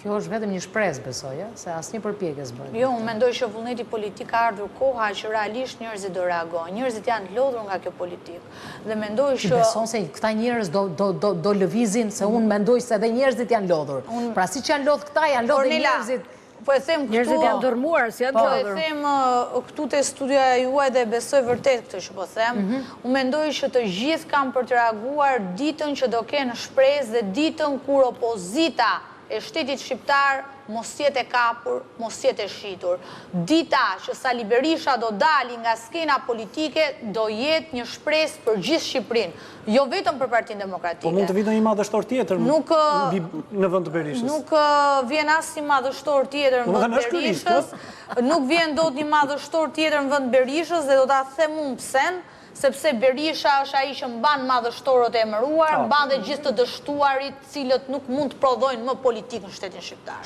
Kjo është vetëm një shpresë, besoj, se asnjë përpjekje s'bën. Jo, unë mendoj që vullneti politik ka ardhur koha që realisht njerëzit do reagojnë. Njerëzit janë të lodhur nga kjo politikë. Dhe mendoj që... Beson se këta njerëz do lëvizin, se unë mendoj se edhe njerëzit janë lodhur. Pra si që janë lodhur këta, janë lodhur dhe njerëzit. Po e them këtu... Njerëzit janë dërmuar, si janë lodhur. Po e them këtu te studioja juaj dhe besoj vërtet këtë që po them. Unë mendoj që të gjithë kanë për të reaguar ditën që do kenë shpresë dhe ditën kur opozita e shtetit shqiptar mos jetë e kapur, mos jetë e shitur. Dita që Sali Berisha do dali nga skena politike do jetë një shpresë për gjithë Shqipërinë, jo vetëm për Partinë Demokratike. Po mund të vitë një madhështor tjetër në vend të Berishës. Nuk vjen as një madhështor tjetër në vend të Berishës, nuk vjen dot një madhështor tjetër në vend të Berishës dhe do ta them unë pse, sepse Berisha është ai që mban madhështorët e emëruar, mban dhe gjithë të dështuarit, cilët nuk mund të prodhojnë më politikë në shtetin shqiptar.